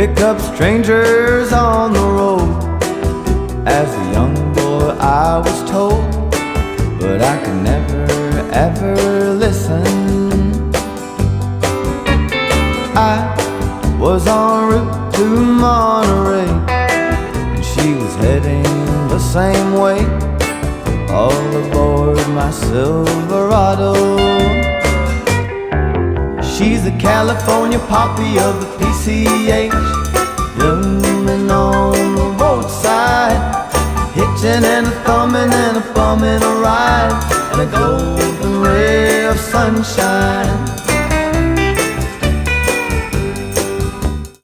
pick up strangers on the road. As a young boy I was told, but I could never ever listen. I was en route to Monterey, and she was heading the same way. All aboard my Silverado. She's the California poppy of the PCH, blooming on the roadside, hitching and a thumbing and a bumming a ride, and a golden ray of sunshine.